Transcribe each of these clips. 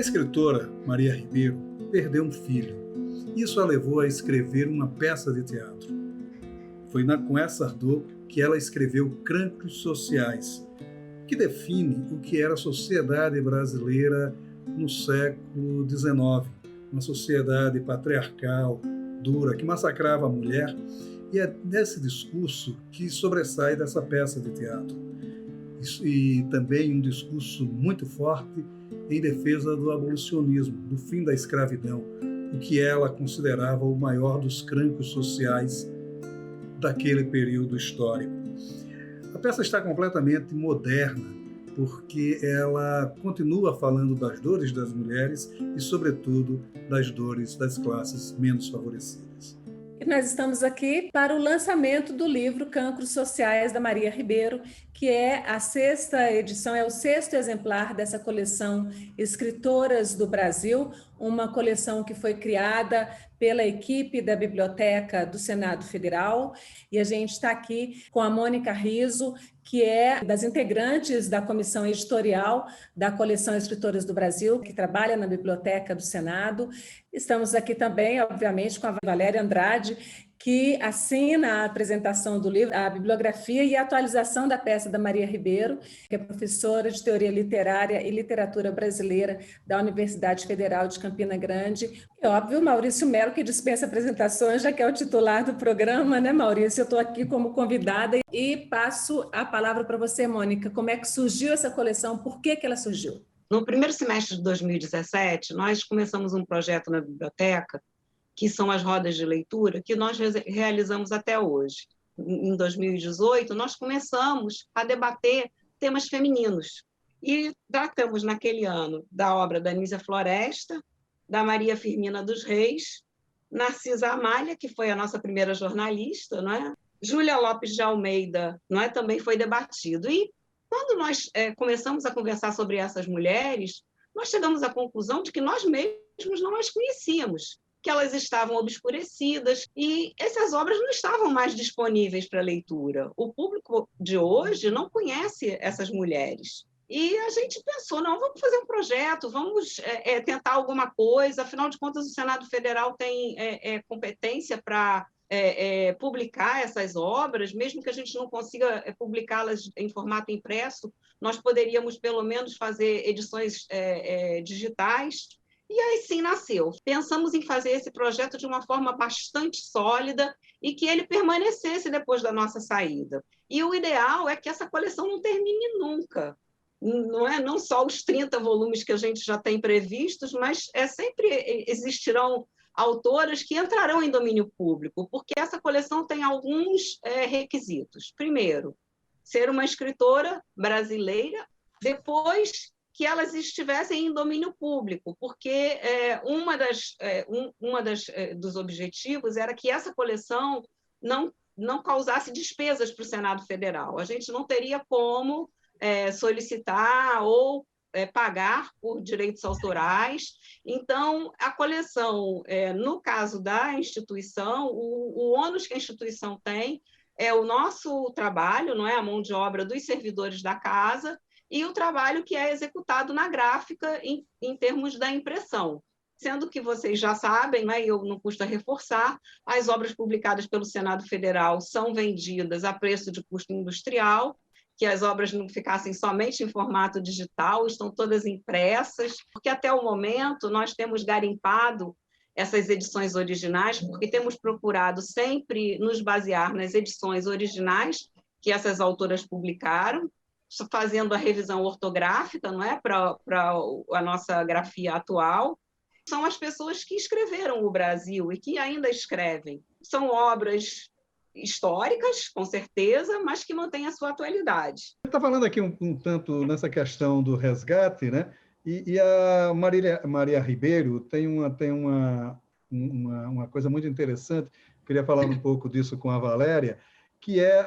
escritora Maria Ribeiro perdeu um filho. Isso a levou a escrever uma peça de teatro. Foi com essa dor que ela escreveu Crânicos Sociais, que define o que era a sociedade brasileira no século XIX, uma sociedade patriarcal, dura, que massacrava a mulher, e é nesse discurso que sobressai dessa peça de teatro. E também um discurso muito forte em defesa do abolicionismo, do fim da escravidão, o que ela considerava o maior dos crânicos sociais daquele período histórico. A peça está completamente moderna, porque ela continua falando das dores das mulheres e, sobretudo, das dores das classes menos favorecidas. E nós estamos aqui para o lançamento do livro Cancros Sociais, da Maria Ribeiro, que é a sexta edição, é o sexto exemplar dessa coleção Escritoras do Brasil, uma coleção que foi criada pela equipe da Biblioteca do Senado Federal. E a gente está aqui com a Mônica Riso, que é das integrantes da comissão editorial da coleção Escritoras do Brasil, que trabalha na Biblioteca do Senado. Estamos aqui também, obviamente, com a Valéria Andrade, que assina a apresentação do livro, a bibliografia e a atualização da peça da Maria Ribeiro, que é professora de Teoria Literária e Literatura Brasileira da Universidade Federal de Campina Grande. E, óbvio, Maurício Melo, que dispensa apresentações, já que é o titular do programa, né, Maurício? Eu estou aqui como convidada e passo a palavra para você, Mônica. Como é que surgiu essa coleção? Por que ela surgiu? No primeiro semestre de 2017, nós começamos um projeto na biblioteca, que são as rodas de leitura, que nós realizamos até hoje. Em 2018, nós começamos a debater temas femininos, e tratamos naquele ano da obra da Anísia Floresta, da Maria Firmina dos Reis, Narcisa Amália, que foi a nossa primeira jornalista, não é? Júlia Lopes de Almeida, não é? Também foi debatido. E quando nós começamos a conversar sobre essas mulheres, nós chegamos à conclusão de que nós mesmos não as conhecíamos, que elas estavam obscurecidas e essas obras não estavam mais disponíveis para leitura. O público de hoje não conhece essas mulheres. E a gente pensou, não, vamos fazer um projeto, vamos tentar alguma coisa, afinal de contas o Senado Federal tem competência para publicar essas obras, mesmo que a gente não consiga publicá-las em formato impresso, nós poderíamos pelo menos fazer edições digitais. E aí sim nasceu. Pensamos em fazer esse projeto de uma forma bastante sólida e que ele permanecesse depois da nossa saída. E o ideal é que essa coleção não termine nunca. Não só os 30 volumes que a gente já tem previstos, mas sempre existirão autoras que entrarão em domínio público, porque essa coleção tem alguns requisitos. Primeiro, ser uma escritora brasileira, depois que elas estivessem em domínio público, porque dos objetivos era que essa coleção não causasse despesas para o Senado Federal. A gente não teria como solicitar ou pagar por direitos autorais. Então, a coleção, no caso da instituição, o ônus que a instituição tem é o nosso trabalho, não é? A mão de obra dos servidores da casa, e o trabalho que é executado na gráfica em termos da impressão. Sendo que vocês já sabem, né, e eu não custa reforçar, as obras publicadas pelo Senado Federal são vendidas a preço de custo industrial, que as obras não ficassem somente em formato digital, estão todas impressas, porque até o momento nós temos garimpado essas edições originais, porque temos procurado sempre nos basear nas edições originais que essas autoras publicaram, fazendo a revisão ortográfica, não é, para a nossa grafia atual. São as pessoas que escreveram o Brasil e que ainda escrevem. São obras históricas, com certeza, mas que mantêm a sua atualidade. Você está falando aqui um tanto nessa questão do resgate, né? E a Maria Ribeiro tem uma coisa muito interessante, queria falar um pouco disso com a Valéria, que é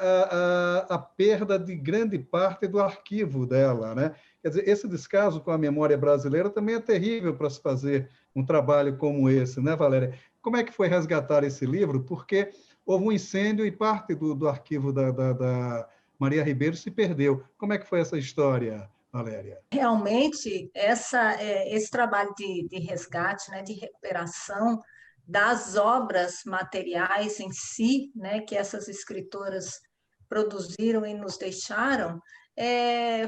a perda de grande parte do arquivo dela, né? Quer dizer, esse descaso com a memória brasileira também é terrível para se fazer um trabalho como esse, né, Valéria? Como é que foi resgatar esse livro? Porque houve um incêndio e parte do arquivo da Maria Ribeiro se perdeu. Como é que foi essa história, Valéria? Realmente, esse trabalho de resgate, né, de recuperação das obras materiais em si, né, que essas escritoras produziram e nos deixaram,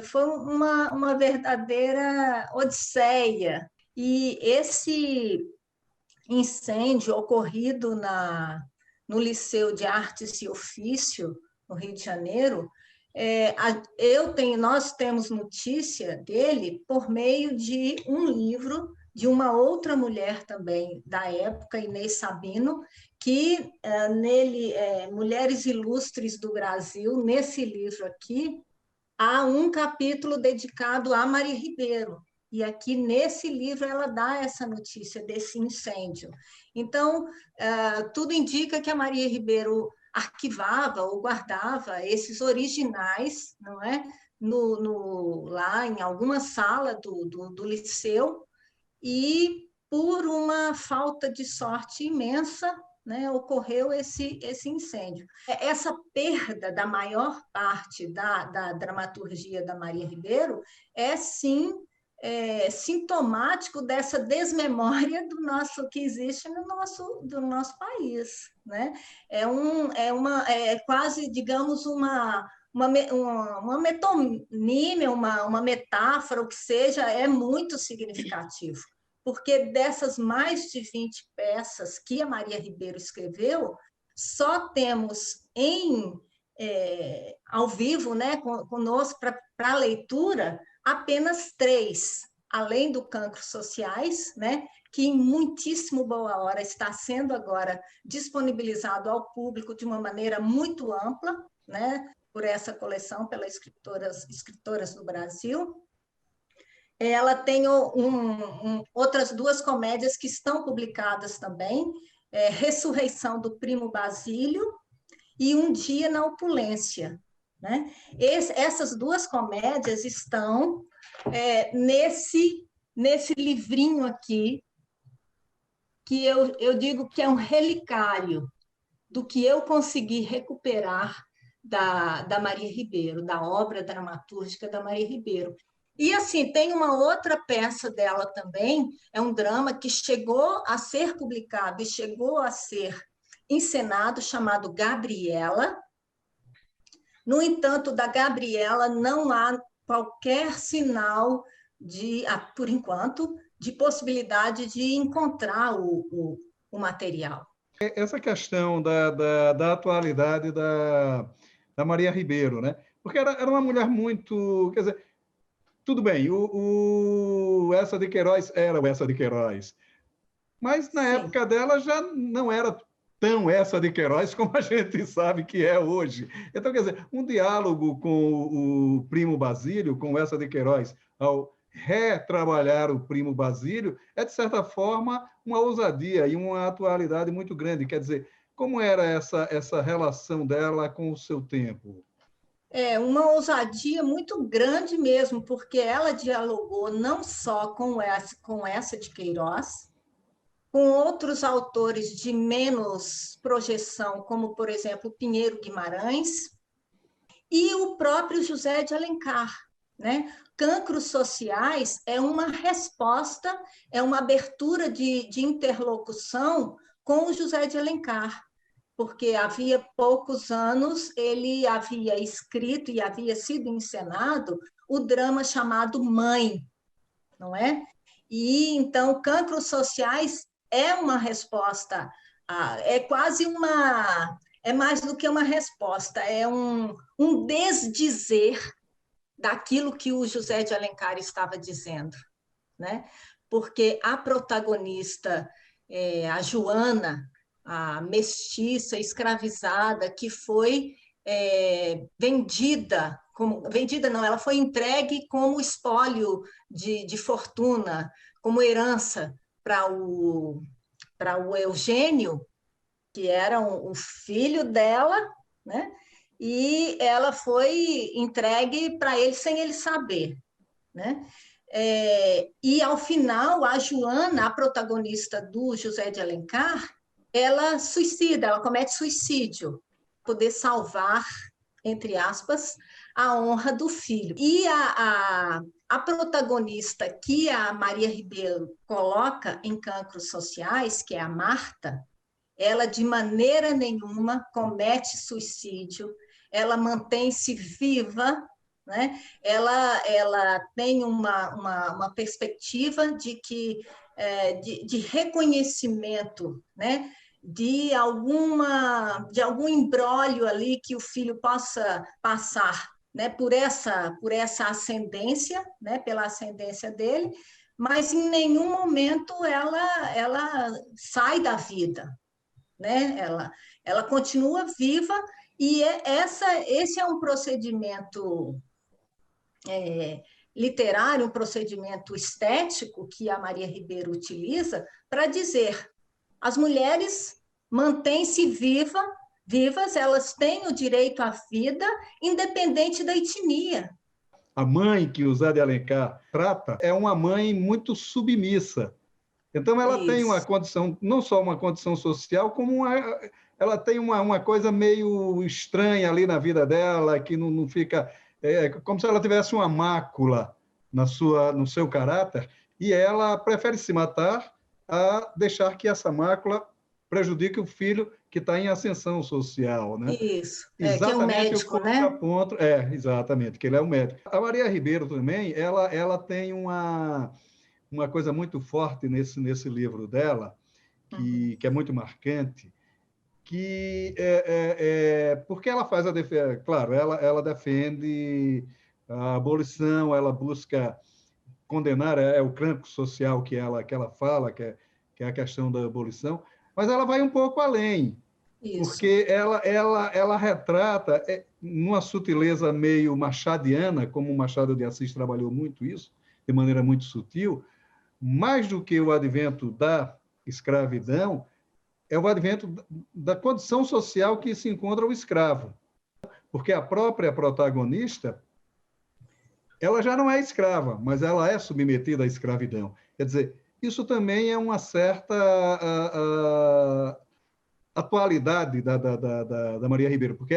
foi uma verdadeira odisseia. E esse incêndio ocorrido no Liceu de Artes e Ofício, no Rio de Janeiro, nós temos notícia dele por meio de um livro de uma outra mulher também da época, Inês Sabino, que nele, Mulheres Ilustres do Brasil, nesse livro aqui, há um capítulo dedicado a Maria Ribeiro. E aqui nesse livro ela dá essa notícia desse incêndio. Então, tudo indica que a Maria Ribeiro arquivava ou guardava esses originais, não é? Lá em alguma sala do liceu, e por uma falta de sorte imensa, né, ocorreu esse incêndio. Essa perda da maior parte da dramaturgia da Maria Ribeiro sim, sintomático dessa desmemória que existe do nosso país, né? É quase, digamos, uma metonímia, uma metáfora, o que seja, é muito significativo, porque dessas mais de 20 peças que a Maria Ribeiro escreveu, só temos ao vivo, né, conosco para leitura, apenas 3, além do Cancros Sociais, né, que em muitíssimo boa hora está sendo agora disponibilizado ao público de uma maneira muito ampla, né, por essa coleção, pelas escritoras do Brasil. Ela tem outras 2 comédias que estão publicadas também, Ressurreição do Primo Basílio e Um Dia na Opulência, né? Essas 2 comédias estão nesse livrinho aqui, que eu digo que é um relicário do que eu consegui recuperar da Maria Ribeiro, da obra dramatúrgica da Maria Ribeiro. E, assim, tem uma outra peça dela também, é um drama que chegou a ser publicado e chegou a ser encenado, chamado Gabriela. No entanto, da Gabriela não há qualquer sinal, por enquanto, de possibilidade de encontrar o material. Essa questão da atualidade da Maria Ribeiro, né? Porque era uma mulher muito... Quer dizer, tudo bem, o Eça de Queiroz era o Eça de Queiroz, mas na época dela já não era tão Eça de Queiroz como a gente sabe que é hoje. Então, quer dizer, um diálogo com o Primo Basílio, com o Eça de Queiroz, ao retrabalhar o Primo Basílio, é, de certa forma, uma ousadia e uma atualidade muito grande. Quer dizer, como era essa relação dela com o seu tempo? Uma ousadia muito grande mesmo, porque ela dialogou não só com essa de Queiroz, com outros autores de menos projeção, como, por exemplo, Pinheiro Guimarães, e o próprio José de Alencar, né? Cancros Sociais é uma resposta, é uma abertura de interlocução com o José de Alencar, porque havia poucos anos ele havia escrito e havia sido encenado o drama chamado Mãe, não é? E então Cancros Sociais é uma resposta, é quase é mais do que uma resposta, é um desdizer daquilo que o José de Alencar estava dizendo, né? Porque a protagonista, a Joana, a mestiça escravizada que foi vendida não, ela foi entregue como espólio de fortuna, como herança para o Eugênio, que era o filho dela, né? E ela foi entregue para ele sem ele saber, né? E ao final, a Joana, a protagonista do José de Alencar, ela suicida, ela comete suicídio, poder salvar, entre aspas, a honra do filho. E A protagonista que a Maria Ribeiro coloca em Cancros Sociais, que é a Marta, ela de maneira nenhuma comete suicídio, ela mantém-se viva, né? Ela tem uma perspectiva de que de reconhecimento, né? De algum imbróglio ali que o filho possa passar, né? Por essa ascendência, né? Pela ascendência dele, mas em nenhum momento ela sai da vida, né? Ela continua viva e esse é um procedimento literário, um procedimento estético que a Maria Ribeiro utiliza para dizer: as mulheres mantêm-se vivas, elas têm o direito à vida, independente da etnia. A mãe que o Zé de Alencar trata é uma mãe muito submissa. Então, ela tem uma condição, não só uma condição social, como ela tem uma coisa meio estranha ali na vida dela, que não fica... como se ela tivesse uma mácula no seu caráter, e ela prefere se matar a deixar que essa mácula prejudique o filho que está em ascensão social, né? Isso, Exatamente, que é um médico, né? Exatamente, que ele é um médico. A Maria Ribeiro também, ela tem uma coisa muito forte nesse livro dela, que é muito marcante, que porque ela faz a defesa, claro, ela defende a abolição, ela busca condenar, o cancro social que ela fala, que é a questão da abolição, mas ela vai um pouco além, porque ela retrata, numa sutileza meio machadiana, como o Machado de Assis trabalhou muito isso, de maneira muito sutil, mais do que o advento da escravidão, é o advento da condição social que se encontra o escravo. Porque a própria protagonista, ela já não é escrava, mas ela é submetida à escravidão. Quer dizer, isso também é uma certa atualidade da Maria Ribeiro, porque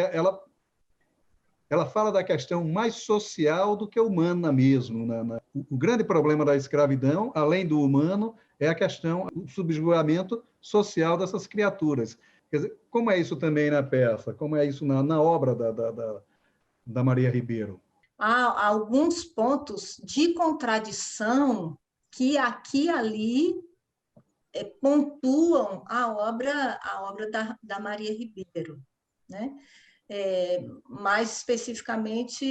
ela fala da questão mais social do que humana mesmo. O grande problema da escravidão, além do humano, é a questão do subjugamento social dessas criaturas. Quer dizer, como é isso também na peça? Como é isso na obra da Maria Ribeiro? Há alguns pontos de contradição que aqui e ali pontuam a obra da Maria Ribeiro, né? Mais especificamente,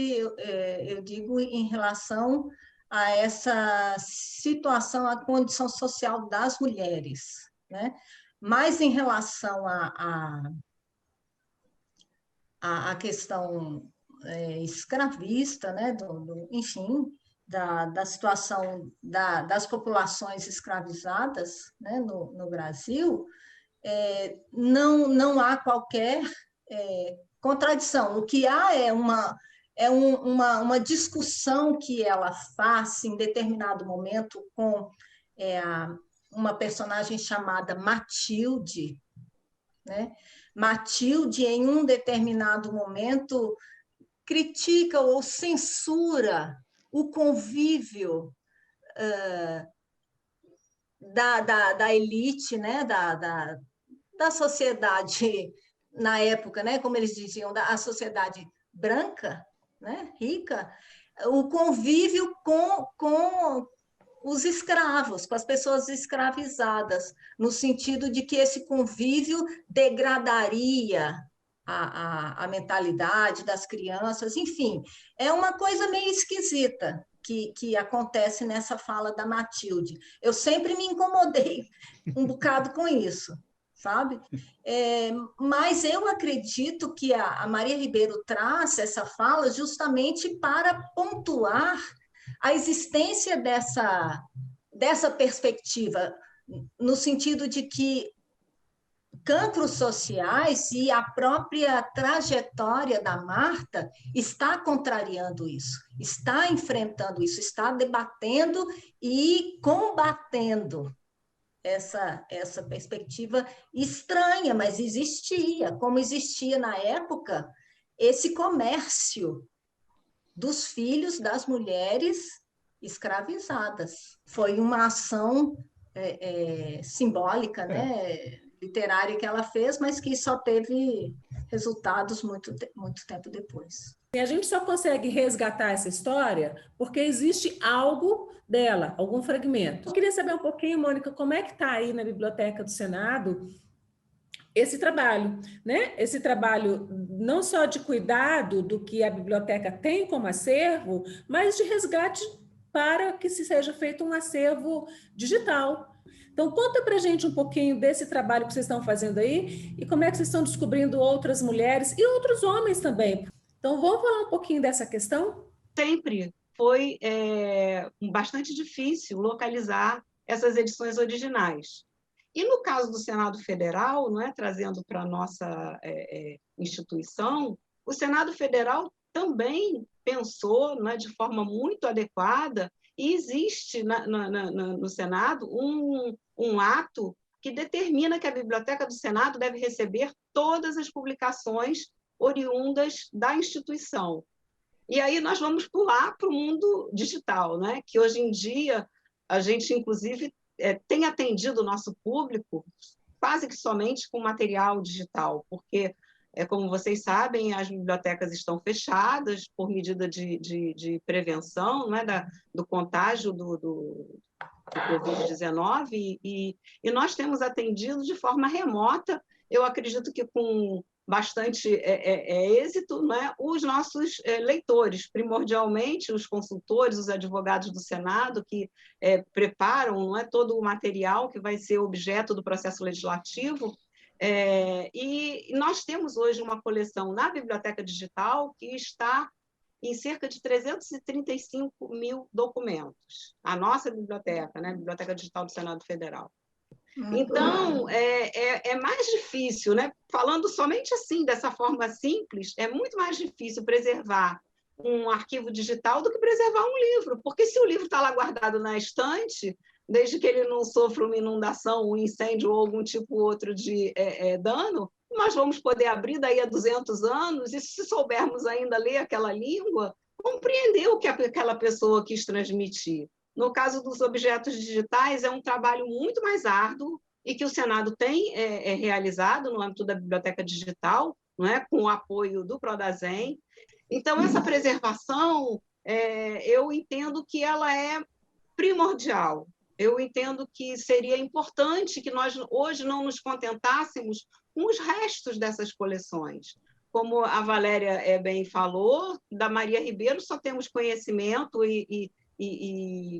eu digo em relação a essa situação, a condição social das mulheres, né? Mas em relação à questão escravista, né? Enfim, da situação das populações escravizadas, né? no Brasil, não há qualquer contradição. O que há é uma discussão que ela faz em determinado momento com uma personagem chamada Matilde, né? Matilde, em um determinado momento, critica ou censura o convívio da elite, né? da sociedade na época, né? Como eles diziam, a sociedade branca, né? Rica, o convívio com os escravos, com as pessoas escravizadas, no sentido de que esse convívio degradaria a mentalidade das crianças, enfim, é uma coisa meio esquisita que acontece nessa fala da Matilde. Eu sempre me incomodei um bocado com isso, sabe? Mas eu acredito que a Maria Ribeiro traz essa fala justamente para pontuar a existência dessa perspectiva, no sentido de que cancros sociais e a própria trajetória da Marta está contrariando isso, está enfrentando isso, está debatendo e combatendo essa perspectiva estranha, mas existia, como existia na época esse comércio dos filhos das mulheres escravizadas. Foi uma ação simbólica, né, literária que ela fez, mas que só teve resultados muito tempo depois. E a gente só consegue resgatar essa história porque existe algo dela, algum fragmento. Eu queria saber um pouquinho, Mônica, como é que está aí na Biblioteca do Senado esse trabalho, né? Esse trabalho não só de cuidado do que a biblioteca tem como acervo, mas de resgate para que se seja feito um acervo digital. Então, conta para a gente um pouquinho desse trabalho que vocês estão fazendo aí e como é que vocês estão descobrindo outras mulheres e outros homens também. Então, vamos falar um pouquinho dessa questão? Sempre foi bastante difícil localizar essas edições originais. E no caso do Senado Federal, não é, trazendo para a nossa instituição, o Senado Federal também pensou, não é, de forma muito adequada, e existe no Senado um ato que determina que a Biblioteca do Senado deve receber todas as publicações oriundas da instituição. E aí nós vamos pular para o mundo digital, né? Que hoje em dia a gente, inclusive, tem atendido o nosso público quase que somente com material digital, porque, como vocês sabem, as bibliotecas estão fechadas por medida de prevenção, não é, do contágio do Covid-19, e nós temos atendido de forma remota, eu acredito que com bastante êxito, né, os nossos leitores, primordialmente os consultores, os advogados do Senado, que preparam, não é, todo o material que vai ser objeto do processo legislativo. E nós temos hoje uma coleção na Biblioteca Digital que está em cerca de 335 mil documentos. A nossa biblioteca, né, a Biblioteca Digital do Senado Federal. Então, é mais difícil, né? Falando somente assim, dessa forma simples, é muito mais difícil preservar um arquivo digital do que preservar um livro, porque se o livro está lá guardado na estante, desde que ele não sofra uma inundação, um incêndio ou algum tipo outro de dano, nós vamos poder abrir daí a 200 anos e, se soubermos ainda ler aquela língua, compreender o que aquela pessoa quis transmitir. No caso dos objetos digitais, é um trabalho muito mais árduo e que o Senado tem realizado no âmbito da Biblioteca Digital, não é? Com o apoio do Prodasem. Então, essa preservação, eu entendo que ela é primordial. Eu entendo que seria importante que nós hoje não nos contentássemos com os restos dessas coleções. Como a Valéria bem falou, da Maria Ribeiro só temos conhecimento e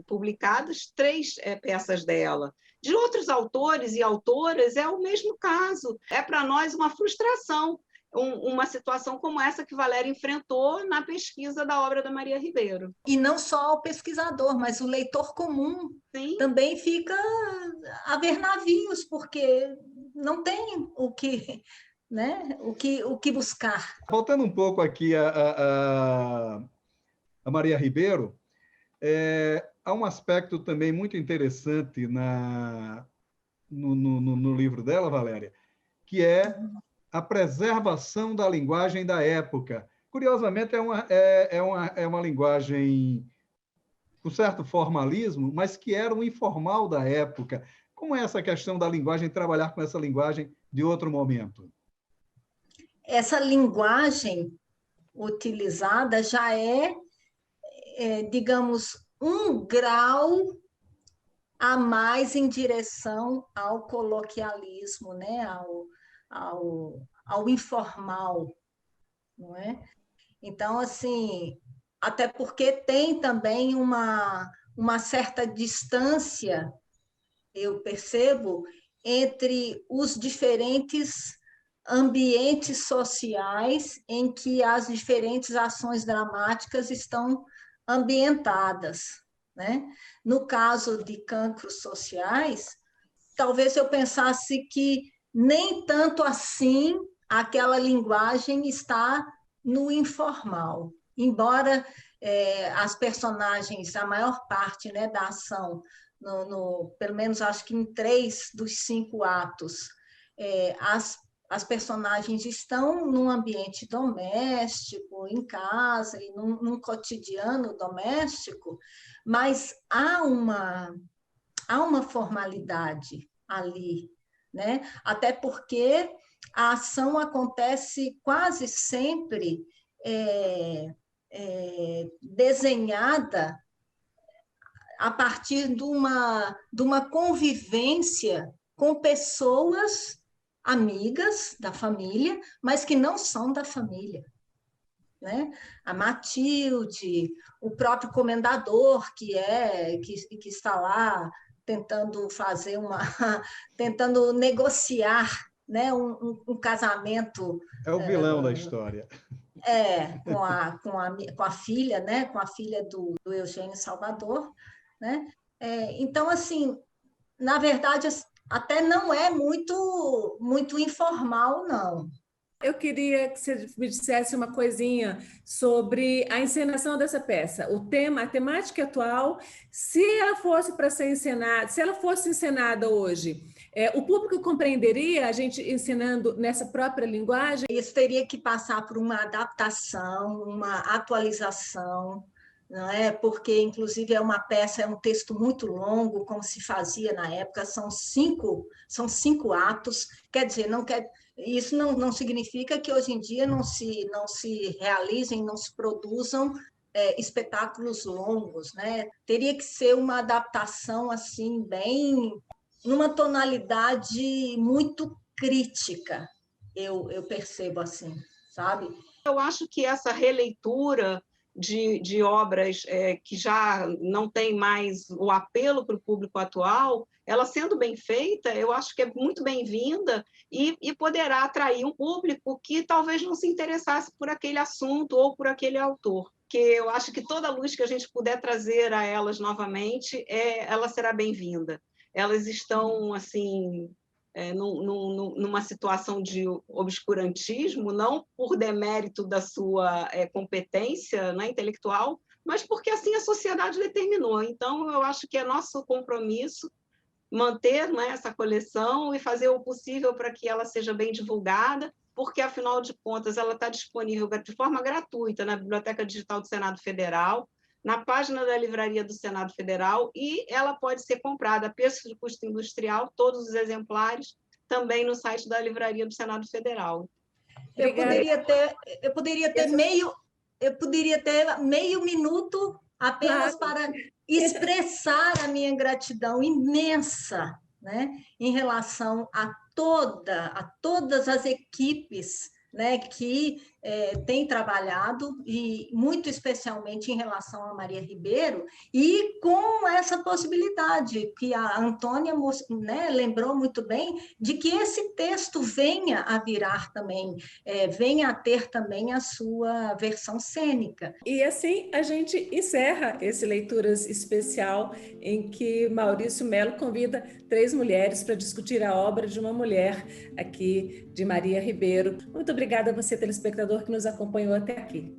publicadas 3 peças dela. De outros autores e autoras é o mesmo caso. É para nós uma frustração, uma situação como essa que Valéria enfrentou na pesquisa da obra da Maria Ribeiro. E não só o pesquisador, mas o leitor comum. Sim. Também fica a ver navios, porque não tem o que, né, o que buscar. Voltando um pouco aqui a Maria Ribeiro, há um aspecto também muito interessante no livro dela, Valéria, que é a preservação da linguagem da época. Curiosamente, é uma linguagem com certo formalismo, mas que era o informal da época. Como é essa questão da linguagem, trabalhar com essa linguagem de outro momento? Essa linguagem utilizada já digamos, um grau a mais em direção ao coloquialismo, né? ao informal, não é? Então, assim, até porque tem também uma certa distância, eu percebo, entre os diferentes ambientes sociais em que as diferentes ações dramáticas estão ambientadas, né? No caso de cancros sociais, talvez eu pensasse que nem tanto assim aquela linguagem está no informal, embora as personagens, a maior parte, né, da ação, pelo menos acho que em 3 dos 5 atos, As personagens estão num ambiente doméstico, em casa, e num cotidiano doméstico, mas há uma formalidade ali, né? Até porque a ação acontece quase sempre desenhada a partir de uma convivência com pessoas amigas da família, mas que não são da família, né? A Matilde, o próprio comendador que está lá tentando tentando negociar, né, um casamento. É o vilão da história. Com a filha, né, com a filha do Eugênio Salvador, né? Então, assim, na verdade, até não é muito informal, não. Eu queria que você me dissesse uma coisinha sobre a encenação dessa peça, o tema, a temática atual, se ela fosse para ser encenada, se ela fosse encenada hoje, o público compreenderia a gente ensinando nessa própria linguagem? Isso teria que passar por uma adaptação, uma atualização, não é? Porque, inclusive, é um texto muito longo, como se fazia na época, são cinco atos, quer dizer, isso não significa que hoje em dia não se realizem, não se produzam espetáculos longos, né? Teria que ser uma adaptação, assim, bem numa tonalidade muito crítica, eu percebo assim, sabe? Eu acho que essa releitura de obras que já não tem mais o apelo para o público atual, ela sendo bem feita, eu acho que é muito bem-vinda e poderá atrair um público que talvez não se interessasse por aquele assunto ou por aquele autor. Porque eu acho que toda luz que a gente puder trazer a elas novamente, ela será bem-vinda. Elas estão, assim, numa situação de obscurantismo, não por demérito da sua competência, né, intelectual, mas porque assim a sociedade determinou. Então, eu acho que é nosso compromisso manter, né, essa coleção e fazer o possível para que ela seja bem divulgada, porque, afinal de contas, ela está disponível de forma gratuita na Biblioteca Digital do Senado Federal, na página da Livraria do Senado Federal, e ela pode ser comprada a preço de custo industrial, todos os exemplares, também no site da Livraria do Senado Federal. Eu poderia ter meio minuto apenas para expressar a minha gratidão imensa, né, em relação a todas as equipes, né, que têm trabalhado, e muito especialmente em relação a Maria Ribeiro, e com essa possibilidade que a Antônia, né, lembrou muito bem, de que esse texto venha a virar também, venha a ter também a sua versão cênica. E assim a gente encerra esse Leituras Especial, em que Maurício Melo convida 3 mulheres para discutir a obra de uma mulher aqui, de Maria Ribeiro. Muito obrigada a você, telespectador, que nos acompanhou até aqui.